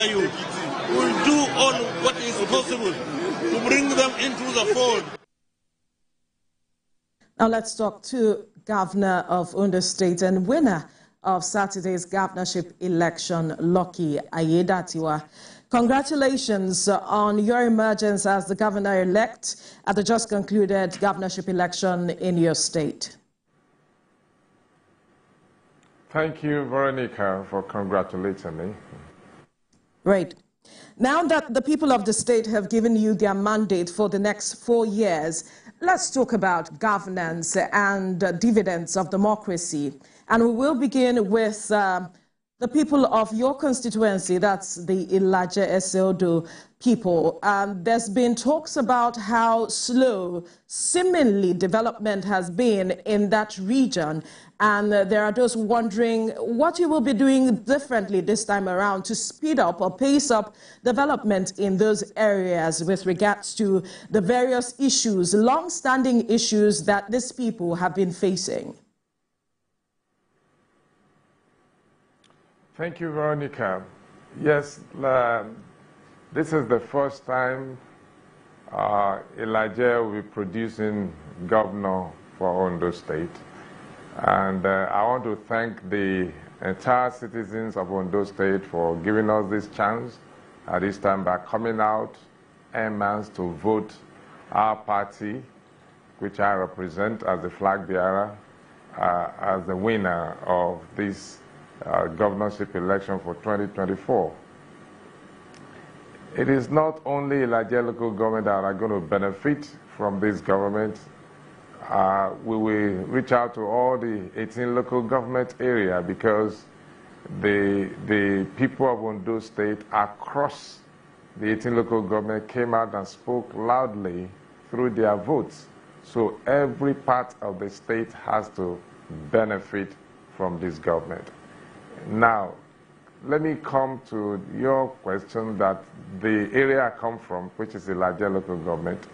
You will do all what is possible to bring them into the fold. Now let's talk to Governor of Ondo State and winner of Saturday's governorship election, Lucky Aiyedatiwa. Congratulations on your emergence as the governor-elect at the just concluded governorship election in your state. Thank you, Veronica, for congratulating me. Great. Now that the people of the state have given you their mandate for the next 4 years, let's talk about governance and dividends of democracy. And we will begin with the people of your constituency, that's the Ilaje Eseodo people. There's been talks about how slow, seemingly, development has been in that region. And there are those wondering what you will be doing differently this time around to speed up or pace up development in those areas with regards to the various issues, long-standing issues that these people have been facing. Thank you, Veronica. Yes, this is the first time Elijah will be producing governor for Ondo State. And I want to thank the entire citizens of Ondo State for giving us this chance at this time by coming out en masse to vote our party, which I represent as the flag bearer, as the winner of this governorship election for 2024. It is not only Elijah local government that are going to benefit from this government. We will reach out to all the 18 local government area because the people of Ondo State across the 18 local government came out and spoke loudly through their votes. So every part of the state has to benefit from this government. Now, let me come to your question that the area I come from, which is the Elijah local government.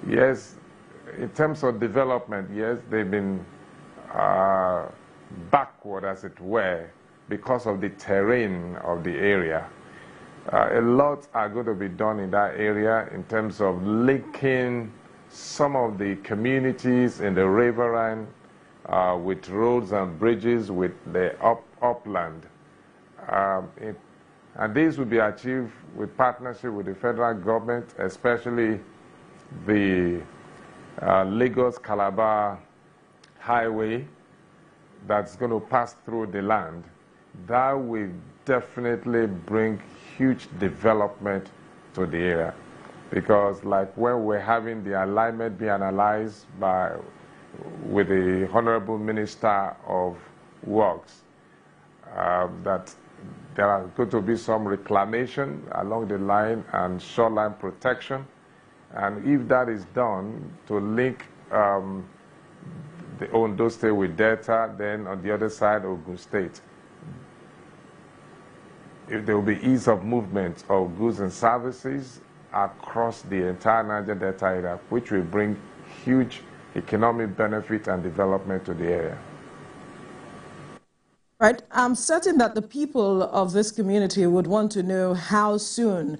Yes, in terms of development, yes, they've been backward, as it were, because of the terrain of the area. A lot are going to be done in that area in terms of linking some of the communities in the riverine with roads and bridges with the upland. And this will be achieved with partnership with the federal government, especially the Lagos-Calabar highway that's going to pass through the land. That will definitely bring huge development to the area. Because like when we're having the alignment be analyzed with the Honorable Minister of Works, that there are going to be some reclamation along the line and shoreline protection. And if that is done to link the Ondo State with Delta, then on the other side, Ogun State, if there will be ease of movement of goods and services across the entire Niger Delta area, which will bring huge economic benefit and development to the area. Right. I'm certain that the people of this community would want to know how soon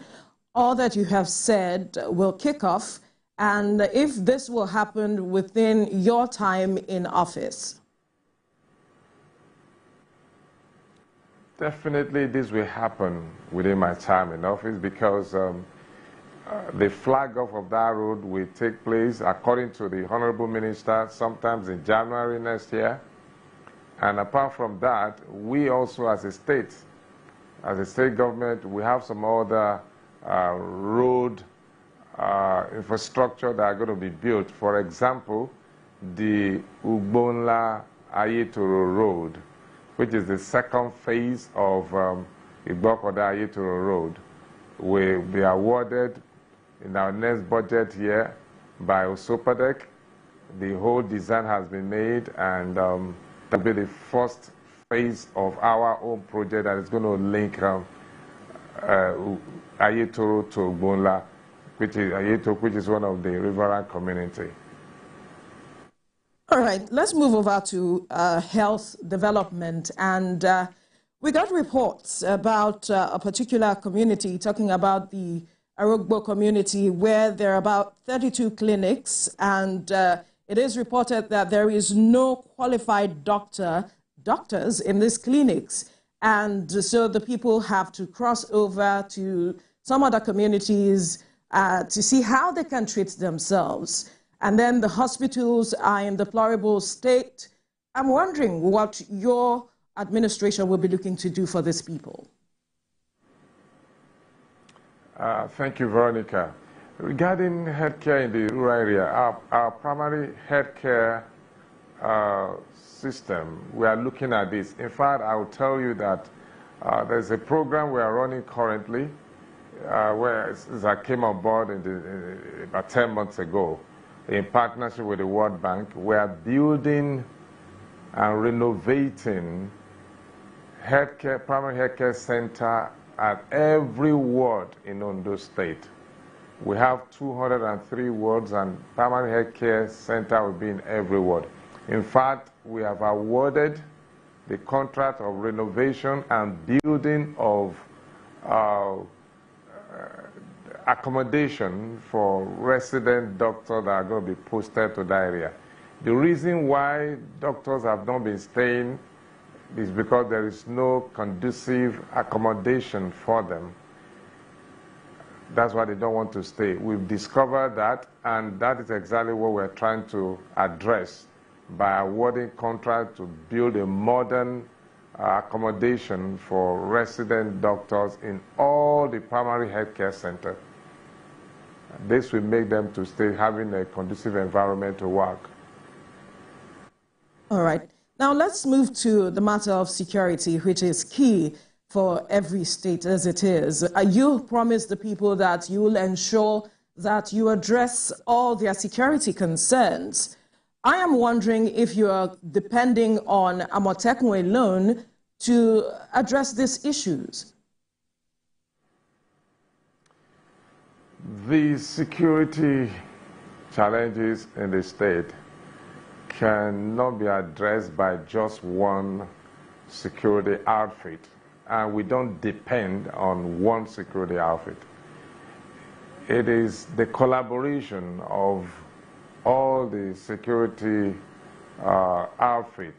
all that you have said will kick off and if this will happen within your time in office. Definitely this will happen within my time in office because the flag off of that road will take place, according to the Honorable Minister, sometimes in January next year. And apart from that, we also as a state government, we have some other road infrastructure that are going to be built. For example, the Ugbonla Aiyedatiwa Road, which is the second phase of Igbokoda Aiyedatiwa Road, will be awarded in our next budget year by Osopadek. The whole design has been made, and that will be the first phase of our own project that is going to link Aiyedatiwa to Ugbonla, which is one of the riverine community. All right, let's move over to health development. And We got reports about a particular community, talking about the Arugbo community, where there are about 32 clinics, and it is reported that there is no qualified doctors in these clinics. And so the people have to cross over to some other communities to see how they can treat themselves. And then the hospitals are in deplorable state. I'm wondering what your administration will be looking to do for these people. Thank you, Veronica. Regarding healthcare in the rural area, our primary healthcare system, we are looking at this. In fact, I will tell you that there's a program we are running currently where I came on board about 10 months ago in partnership with the World Bank. We are building and renovating primary healthcare center at every ward in Ondo State. We have 203 wards, and primary healthcare center will be in every ward. In fact, we have awarded the contract of renovation and building of accommodation for resident doctors that are going to be posted to that area. The reason why doctors have not been staying is because there is no conducive accommodation for them. That's why they don't want to stay. We've discovered that, and that is exactly what we're trying to address by awarding contract to build a modern accommodation for resident doctors in all the primary healthcare centers. This will make them to stay having a conducive environment to work. All right. Now let's move to the matter of security, which is key for every state as it is. You promised the people that you will ensure that you address all their security concerns. I am wondering if you are depending on Amotekun alone to address these issues. The security challenges in the state cannot be addressed by just one security outfit, and we don't depend on one security outfit. It is the collaboration of all the security outfit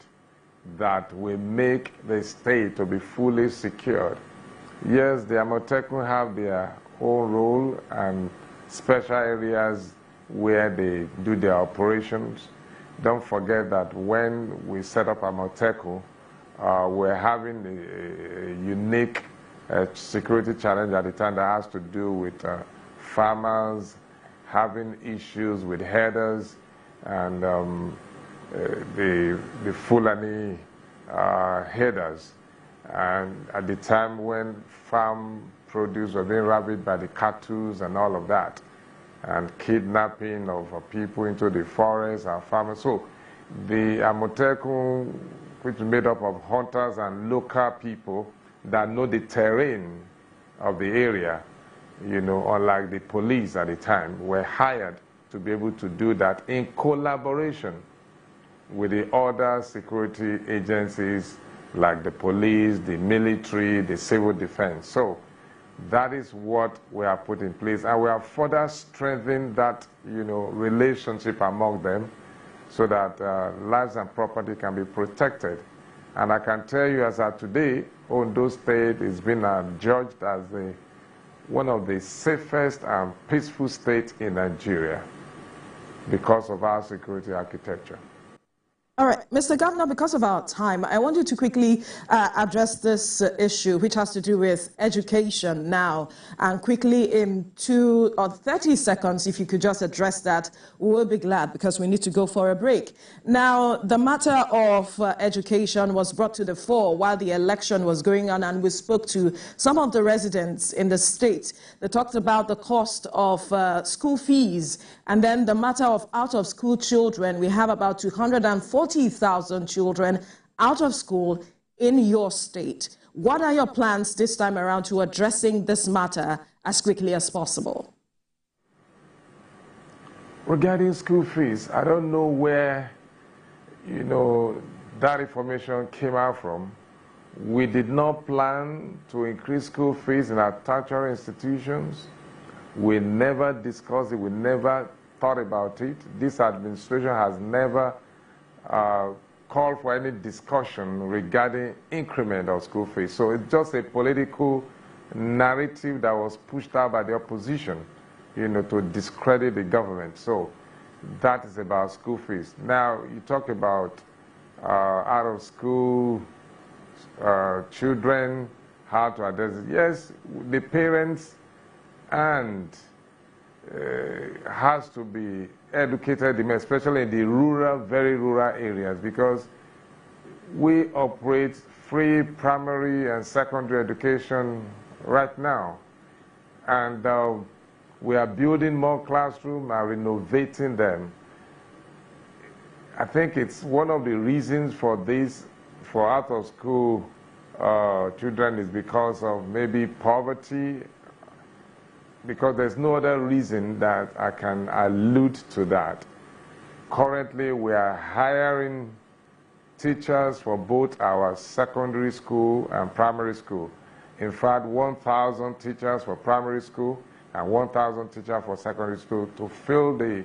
that will make the state to be fully secured. Yes, the Amotekun have their own role and special areas where they do their operations. Don't forget that when we set up Amotekun, we're having a unique security challenge at the time that has to do with farmers having issues with herders and the Fulani herders. And at the time when farm produce were being ravaged by the cattle and all of that, and kidnapping of people into the forest and farmers. So the Amotekun, which is made up of hunters and local people that know the terrain of the area, you know, unlike the police at the time, were hired to be able to do that in collaboration with the other security agencies like the police, the military, the civil defense. So that is what we have put in place, and we have further strengthened that, you know, relationship among them so that lives and property can be protected. And I can tell you as of today, Ondo State has been judged as one of the safest and peaceful states in Nigeria because of our security architecture. All right, Mr. Governor, because of our time, I want you to quickly address this issue, which has to do with education now. And quickly, in 2 or 30 seconds, if you could just address that, we'll be glad, because we need to go for a break. Now, the matter of education was brought to the fore while the election was going on, and we spoke to some of the residents in the state. They talked about the cost of school fees, and then the matter of out-of-school children. We have about 240,000 children out of school in your state. What are your plans this time around to addressing this matter as quickly as possible? Regarding school fees, I don't know where, you know, that information came out from, We did not plan to increase school fees in our tertiary institutions. We never discussed it. We never thought about it. This administration has never called for any discussion regarding increment of school fees. So it's just a political narrative that was pushed out by the opposition, to discredit the government. So that is about school fees. Now, you talk about out of school children, how to address it. Yes, the parents and has to be educated, especially in the rural, very rural areas, because we operate free primary and secondary education right now. And we are building more classrooms and renovating them. I think it's one of the reasons for this, for out-of-school children, is because of maybe poverty, because there's no other reason that I can allude to that. Currently, we are hiring teachers for both our secondary school and primary school. In fact, 1,000 teachers for primary school and 1,000 teachers for secondary school to fill the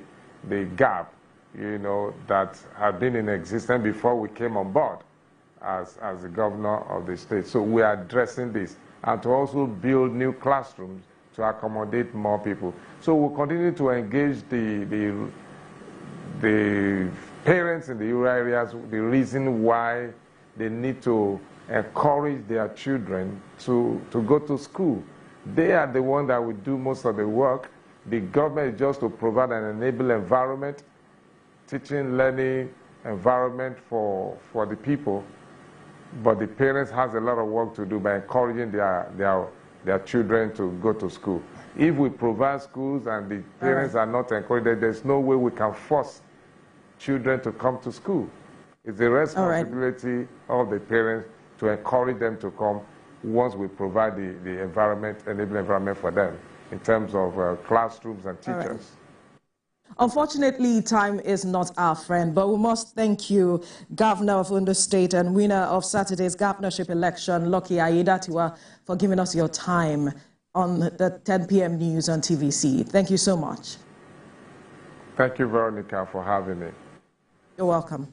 gap, that had been in existence before we came on board as the governor of the state. So we are addressing this, and to also build new classrooms to accommodate more people. So we'll continue to engage the parents in the rural areas, the reason why they need to encourage their children to go to school. They are the ones that will do most of the work. The government is just to provide an enabling environment, teaching, learning environment for the people. But the parents has a lot of work to do by encouraging their children to go to school. If we provide schools and the parents are not encouraged, there's no way we can force children to come to school. It's the responsibility of the parents to encourage them to come once we provide the environment, enabling environment for them in terms of classrooms and teachers. Unfortunately, time is not our friend, but we must thank you, Governor of Ondo State and winner of Saturday's governorship election, Lucky Aiyedatiwa, for giving us your time on the 10 p.m. news on TVC. Thank you so much. Thank you, Veronica, for having me. You're welcome.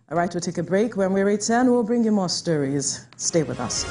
All right, we'll take a break. When we return, we'll bring you more stories. Stay with us.